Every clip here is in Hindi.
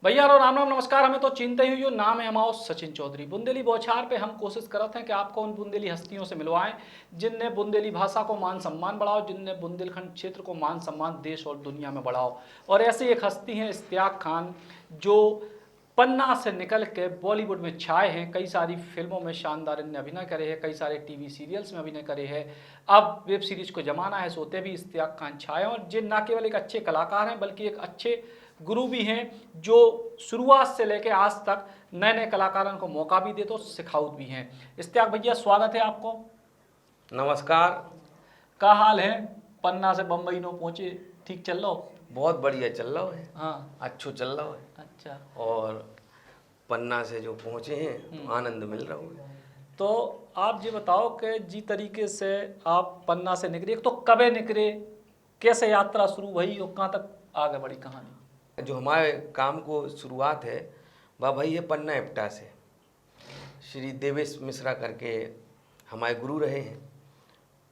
भैया रो राम राम नमस्कार। हमें तो चिंता ही हुई नाम है हमारा सचिन चौधरी। बुंदेली बौछार पे हम कोशिश करते हैं कि आपको उन बुंदेली हस्तियों से मिलवाएं जिनने बुंदेली भाषा को मान सम्मान बढ़ाओ, जिनने बुंदेलखंड क्षेत्र को मान सम्मान देश और दुनिया में बढ़ाओ। और ऐसी एक हस्ती है इश्तियाक खान, जो पन्ना से निकल के बॉलीवुड में छाए हैं। कई सारी फिल्मों में शानदार इनने अभिनय करे हैं, कई सारे टीवी सीरियल्स में अभिनय करे हैं। अब वेब सीरीज को जमाना है, सोते भी इश्तियाक खान छाए हैं। और जिन न केवल एक अच्छे कलाकार हैं बल्कि एक अच्छे गुरु भी हैं, जो शुरुआत से लेकर आज तक नए नए कलाकारों को मौका भी देते और सिखाउत भी हैं। इश्तियाक भैया स्वागत है आपको। नमस्कार। क्या हाल है? पन्ना से बम्बई नो पहुँचे, ठीक चल रहा हो? बहुत बढ़िया चल रहा है। हाँ, अच्छो चल रहा है। अच्छा। और पन्ना से जो पहुँचे हैं तो आनंद मिल रहा है। तो आप ये बताओ कि जी तरीके से आप पन्ना से निकले, एक तो कबे निकले, कैसे यात्रा शुरू हुई और कहाँ तक आगे बढ़ी कहानी? जो हमारे काम को शुरुआत है वह भाई ये पन्ना एप्टा से। श्री देवेश मिश्रा करके हमारे गुरु रहे हैं,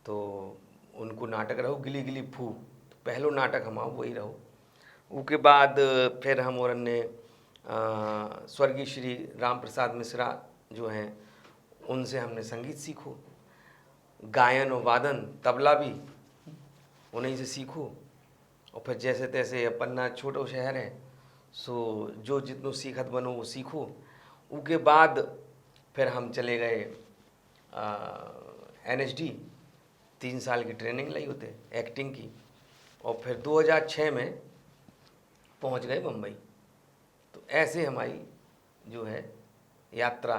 तो उनको नाटक रहो गिली गिली फू, तो पहलो नाटक हमारा वही रहो। उसके बाद फिर हम और ने स्वर्गीय श्री राम प्रसाद मिश्रा जो हैं उनसे हमने संगीत सीखो, गायन और वादन तबला भी उन्हीं से सीखो। और फिर जैसे तैसे पन्ना छोटो शहर है, सो जो जितनो सीखत बनो वो सीखो। उसके बाद फिर हम चले गए NSD, 3 साल की ट्रेनिंग ली होते एक्टिंग की। और फिर 2006 में पहुंच गए मुंबई। तो ऐसे हमारी जो है यात्रा।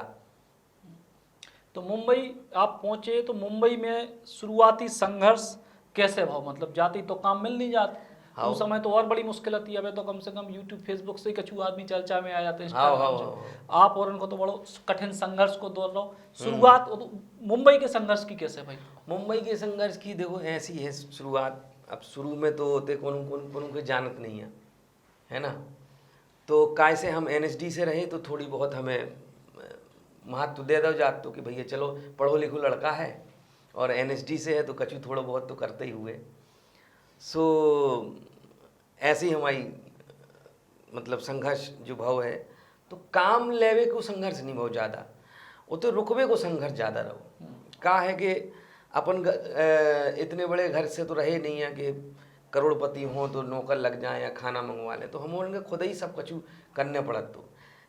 तो मुंबई आप पहुंचे, तो मुंबई में शुरुआती संघर्ष कैसे भाव? मतलब जाती तो काम मिल नहीं जाता, हाँ। उस समय तो और बड़ी मुश्किल थी। अब तो कम से कम यूट्यूब फेसबुक से ही कछु आदमी चर्चा में आ जाते हैं। हाँ, इंस्टाग्राम हाँ, से हाँ। आप और उनको तो बड़ो कठिन संघर्ष को दौर रहो। शुरुआत तो मुंबई के संघर्ष की कैसे भाई? मुंबई के संघर्ष की देखो ऐसी है शुरुआत। अब शुरू में तो होते कौन कौन कौन के जानत नहीं है ना। तो कैसे हम NSD से रहे तो थोड़ी बहुत हमें महत्व दे दो जात तो कि भैया चलो पढ़ो लिखो लड़का है और NSD से है तो कछु थोड़ा बहुत तो करते ही हुए। सो ऐसे ही हमारी मतलब संघर्ष जो भाव है। तो काम लेवे को संघर्ष नहीं बहुत ज़्यादा, वो तो रुकवे को संघर्ष ज़्यादा रहो। का है कि अपन इतने बड़े घर से तो रहे नहीं है कि करोड़पति हों तो नौकर लग जाएं या खाना मंगवा लें। तो हम उनके खुद ही सब कछु करने पड़त। तो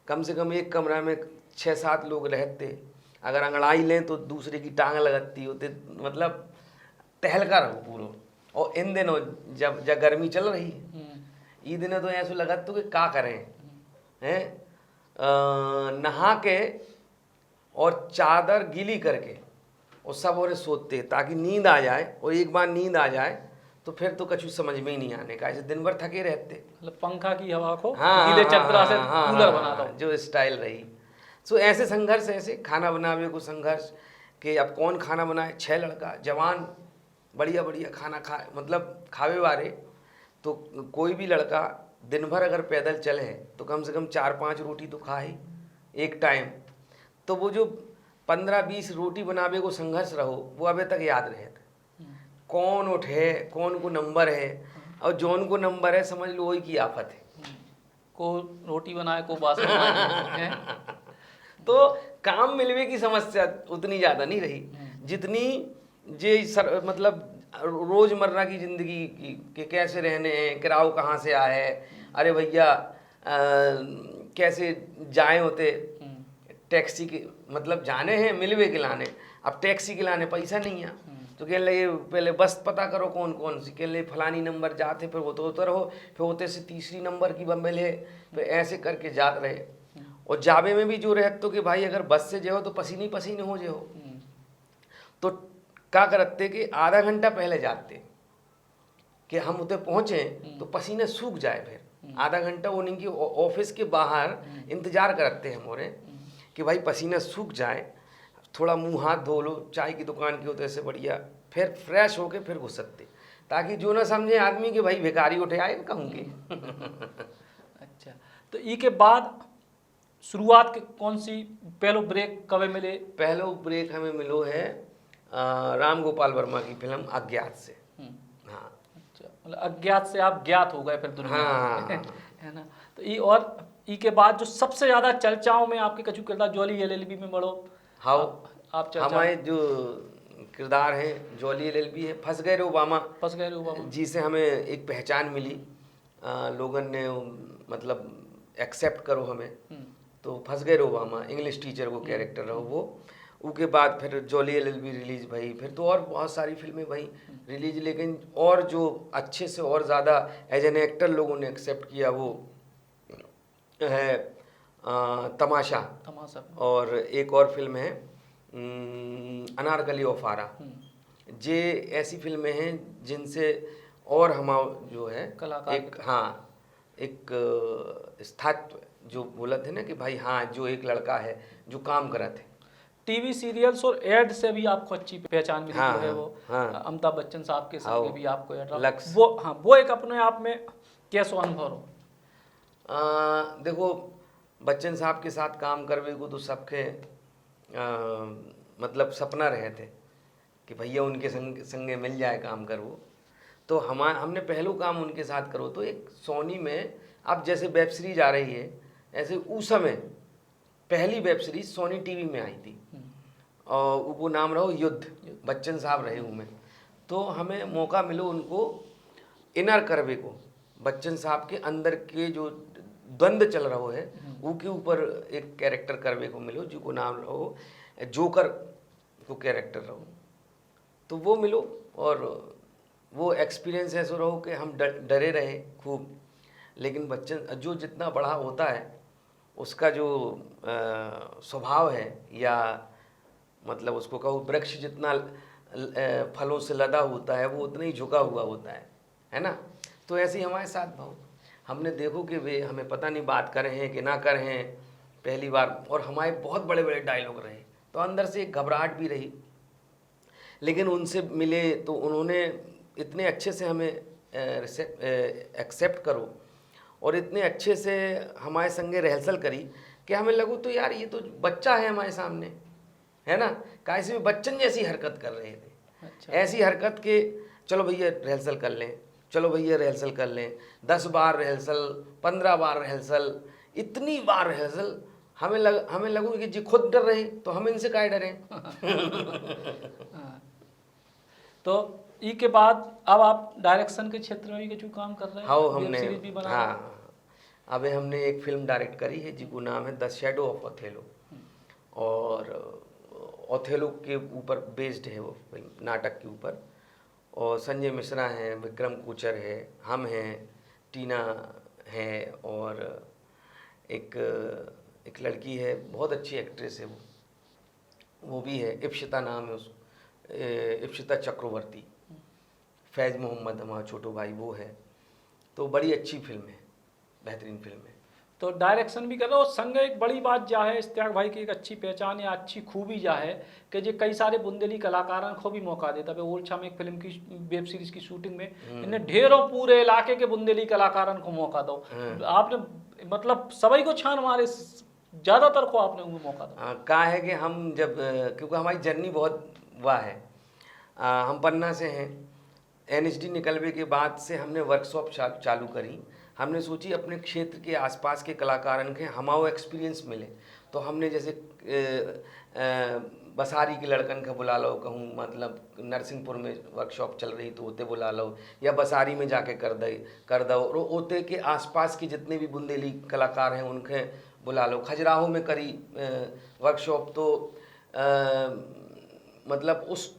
कम से कम एक कमरा में 6-7 लोग रहते, अगर अंगड़ाई लें तो दूसरे की टांग लगती होते, मतलब टहलका रहो पूरा। और इन दिनों जब गर्मी चल रही ये दिनों तो ऐसा लगत तो कि का करें हैं, नहा के और चादर गीली करके और सब और सोते ताकि नींद आ जाए। और एक बार नींद आ जाए तो फिर तो कछु समझ में ही नहीं आने का, ऐसे दिन भर थके रहते। मतलब पंखा की हवा को हाँ, गीले चदरा से हाँ, कूलर हाँ, बना दो, जो स्टाइल रही। सो ऐसे संघर्ष, ऐसे खाना बनावे को संघर्ष कि अब कौन खाना बनाए। 6 लड़का जवान बढ़िया बढ़िया खाना खाए, मतलब खावे वाले। तो कोई भी लड़का दिन भर अगर पैदल चले तो कम से कम 4-5 रोटी तो खाए एक टाइम। तो वो जो 15-20 रोटी बनावे को संघर्ष रहो वो अभी तक याद रहे। कौन उठे, कौन को नंबर है, और जौन को नंबर है समझ लो वही की आफत है। को रोटी बनाए को बासन बनाए तो काम मिलवे की समस्या उतनी ज़्यादा नहीं रही जितनी मतलब रोज़मर्रा की ज़िंदगी की कि कैसे रहने हैं, किराओ कहाँ से आए, अरे भैया कैसे जाए होते टैक्सी के, मतलब जाने हैं मिलवे के लाने। अब टैक्सी के लाने पैसा नहीं है तो कह लगे पहले बस पता करो कौन कौन सी, कह ले फलानी नंबर जाते, फिर होते रहो, फिर होते से तीसरी नंबर की बम्बेल है, फिर ऐसे करके जाते रहे। और जावे में भी जो रहते तो कि भाई अगर बस से जाओ तो पसीने पसीने हो जाओ। तो क्या करते कि आधा घंटा पहले जाते कि हम उधर पहुँचे तो पसीने सूख जाए। फिर आधा घंटा वो उनकी ऑफिस के बाहर इंतजार करते हैं मोरे कि भाई पसीना सूख जाए, थोड़ा मुंह हाथ धो लो, चाय की दुकान की होते से बढ़िया, फिर फ्रेश होके फिर घुसते, ताकि जो ना समझे आदमी कि भाई भिखारी उठे आए कहूँगे। अच्छा, तो ई के बाद शुरुआत के कौन सी पहलो ब्रेक कब मिले? पहलो ब्रेक हमें मिलो है राम गोपाल वर्मा की फिल्म अज्ञात से। हाँ, अच्छा, मतलब अज्ञात से आप ज्ञात हो गए फिर दुनिया हाँ, है ना। तो ये और ई के बाद जो सबसे ज्यादा चर्चाओं में आपके कछु किरदार जॉली एलएलबी में बड़ो हाँ आप चर्चा हमारे जो किरदार हैं जॉली एलएलबी है, फंस गए रे ओबामा, फंस गए रे ओबामा। जी से हमें एक पहचान मिली, लोगन ने मतलब एक्सेप्ट करो हमें, तो फंस गए रे ओबामा इंग्लिश टीचर को कैरेक्टर रहो वो। उसके बाद फिर जॉली एलएलबी रिलीज भई, फिर तो और बहुत सारी फिल्में भई रिलीज, लेकिन और जो अच्छे से और ज़्यादा एज एन एक्टर लोगों ने एक्सेप्ट किया वो है तमाशा। तमाशा। और एक और फिल्म है अनारकली और फारा। ये ऐसी फिल्में हैं जिनसे और हम जो है कलाकार एक एक स्थायित्व जो बोला थे ना कि भाई हाँ जो एक लड़का है जो काम करा थे। टीवी सीरियल्स और एड से भी आपको अच्छी पहचान मिली जो है वो अमिताभ बच्चन साहब के संग भी आपको एड वो एक अपने आप में कैसा अनुभव हो? देखो बच्चन साहब के साथ काम करवे को तो सबके मतलब सपना रहे थे कि भैया उनके संगे मिल जाए काम करो। तो हमने पहलू काम उनके साथ करो तो एक सोनी में अब जैसे वेब सीरीज आ रही है ऐसे उस समय पहली वेब सीरीज सोनी टीवी में आई थी और वो नाम रहो युद्ध, बच्चन साहब रहे उनमें। तो हमें मौका मिलो उनको इनर करवे को, बच्चन साहब के अंदर के जो द्वंद्व चल रहा है वो के ऊपर एक कैरेक्टर करवे को मिलो जिसको नाम रहो जोकर को कैरेक्टर रहो, तो वो मिलो और वो एक्सपीरियंस ऐसा रहो कि हम डरे रहे खूब, लेकिन बच्चन जो जितना बड़ा होता है उसका जो स्वभाव है या मतलब उसको कहो वृक्ष जितना फलों से लदा होता है वो उतना ही झुका हुआ होता है ना। तो ऐसे ही हमारे साथ भाव हमने देखो कि वे हमें पता नहीं बात कर रहे हैं कि ना कर रहे हैं पहली बार, और हमारे बहुत बड़े बड़े डायलॉग रहे तो अंदर से एक घबराहट भी रही, लेकिन उनसे मिले तो उन्होंने इतने अच्छे से हमें एक्सेप्ट करो और इतने अच्छे से हमारे संगे रिहर्सल करी कि हमें लगो तो यार ये तो बच्चा है हमारे सामने, है ना। कैसे भी बच्चन जैसी हरकत कर रहे थे। अच्छा। ऐसी हरकत के चलो भैया रिहर्सल कर लें, चलो भैया रिहर्सल कर लें, 10 बार रिहर्सल, 15 बार रिहर्सल, इतनी बार रिहर्सल हमें लगो कि जी खुद डर रहे तो हम इनसे काहे डरें। तो ई के बाद अब आप डायरेक्शन के क्षेत्र में भी कुछ काम कर रहे हैं? हाँ हमने सीरीज भी बना अबे हमने एक फिल्म डायरेक्ट करी है जिसको नाम है द शैडो ऑफ ओथेलो, और ओथेलो के ऊपर बेस्ड है वो फिल्म, नाटक के ऊपर। और संजय मिश्रा हैं, विक्रम कोचर है, हम हैं, टीना है और एक लड़की है बहुत अच्छी एक्ट्रेस है वो भी है, इप्शिता नाम है उस इप्शिता चक्रवर्ती, फैज़ मोहम्मद हमारा छोटो भाई वो है। तो बड़ी अच्छी फिल्म है, बेहतरीन फिल्म है। तो डायरेक्शन भी कर रहे हो संग एक बड़ी बात जा है इश्तियाक भाई की एक अच्छी पहचान या अच्छी खूबी जा है कि जो कई सारे बुंदेली कलाकारों को भी मौका देता है। ओरछा में एक फिल्म की वेब सीरीज की शूटिंग में इन्हें ढेरों पूरे इलाके के बुंदेली कलाकारों को मौका दो। आपने मतलब सभी को छान मारे ज़्यादातर को आपने उनको मौका दो। कहा है कि हम जब क्योंकि हमारी जर्नी बहुत वाह है, हम पन्ना से हैं, एनएसडी निकलने के बाद से हमने वर्कशॉप चालू करी। हमने सोची अपने क्षेत्र के आसपास के कलाकारन के हमारा एक्सपीरियंस मिले, तो हमने जैसे बसारी के लड़कन का बुला लो, कहूँ मतलब नरसिंहपुर में वर्कशॉप चल रही तो ओते बुला लो, या बसारी में जाके कर दो और ओते के आसपास के जितने भी बुंदेली कलाकार हैं उनके बुला लो। खजुराहो में करी वर्कशॉप तो मतलब उस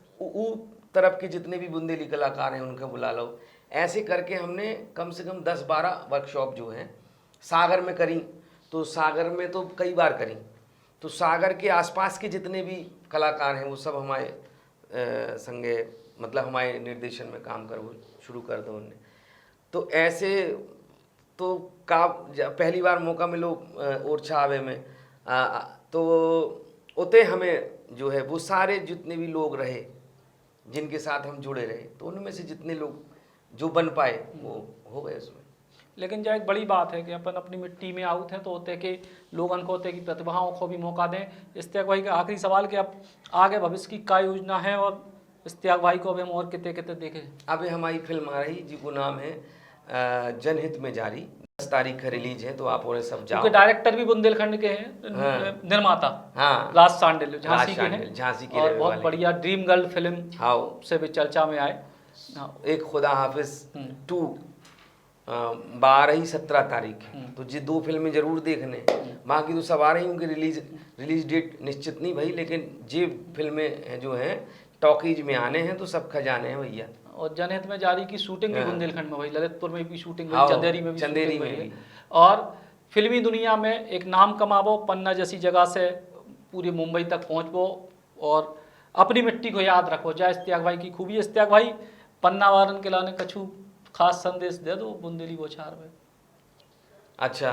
तरफ के जितने भी बुंदेली कलाकार हैं उनका बुला लो। ऐसे करके हमने कम से कम 10-12 वर्कशॉप जो हैं सागर में करी, तो सागर में तो कई बार करी, तो सागर के आसपास के जितने भी कलाकार हैं वो सब हमारे संगे मतलब हमारे निर्देशन में काम कर शुरू कर दो उनने। तो ऐसे तो पहली बार मौका मिलो ओरछा आवे में तो उते हमें जो है वो सारे जितने भी लोग रहे जिनके साथ हम जुड़े रहे, तो उनमें से जितने लोग जो बन पाए वो हो गए उसमें। लेकिन जो एक बड़ी बात है कि अपन अपनी मिट्टी में आउट हैं तो होते कि लोगों को होते कि प्रतिभाओं को भी मौका दें। इश्तियाक भाई का आखिरी सवाल कि अब आगे भविष्य की क्या योजना है और इश्तियाक भाई को अब हम और कितने कितने देखें? अब हमारी फिल्म आ रही जिसको नाम है जनहित में जारी। 10 तारीख का रिलीज है, तो आप उन्हें सब जाओ। क्योंकि डायरेक्टर भी बुंदेलखंड के हैं, हाँ। निर्माता हाँ, राज सांडिल झांसी के हैं, झांसी के और रहने बहुत वाले। बढ़िया ड्रीम गर्ल फिल्म हाँ, से भी चर्चा में आए। हाँ, एक खुदा हाफिज 2 12 17 तारीख है, तो ये 2 फिल्में जरूर देखने। बाकी तो सब आ रही उनकी रिलीज डेट निश्चित नहीं भाई, लेकिन ये फिल्में जो हैं टॉकीज में आने हैं, तो सब खजाने हैं भैया। और जनहित में जारी की शूटिंग भी हाँ। बुंदेलखंड में हुई, ललितपुर में भी शूटिंग हाँ, हुई, चंदेरी में भी चंदेरी शूटिंग में हुई है। भी। और फिल्मी दुनिया में एक नाम कमाबो, पन्ना जैसी जगह से पूरी मुंबई तक पहुंचबो और अपनी मिट्टी को याद रखो। जय इश्तियाक भाई की खूबी। इश्तियाक भाई, पन्ना वारन के लाने कछु खास संदेश दे दो बुंदेली बौछार में। अच्छा,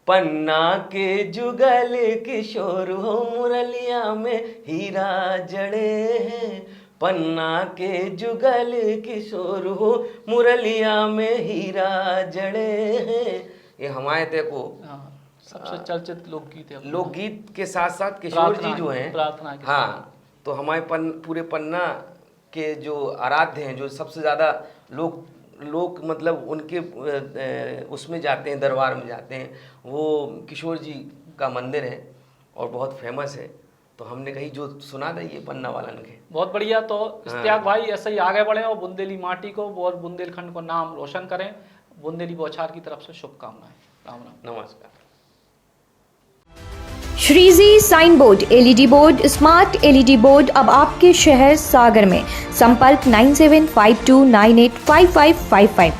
पन्ना के जुगल किशोर हो, मुरलिया में हीरा जड़े हैं। पन्ना के जुगल किशोर हो, मुरलिया में हीरा जड़े हैं। ये हमारे ते को हाँ, सबसे चर्चित लोकगीत है। लोकगीत के साथ साथ किशोर जी जो हैं, प्रार्थना के हाँ, तो हमारे पूरे पन्ना के जो आराध्य हैं, जो सबसे ज़्यादा लोग मतलब उनके उसमें जाते हैं, दरबार में जाते हैं, वो किशोर जी का मंदिर है और बहुत फेमस है। तो हमने कही जो सुना दीजिए पन्ना वालन के। बहुत बढ़िया। तो इश्तियाक भाई ऐसे ही आगे बढ़े और बुंदेली माटी को और बुंदेलखंड को नाम रोशन करें। बुंदेली बौछार की तरफ से शुभकामनाएं। राम राम। नमस्कार। Shreeji sign board LED board, smart LED board अब आपके शहर सागर में। संपर्क 9752985555।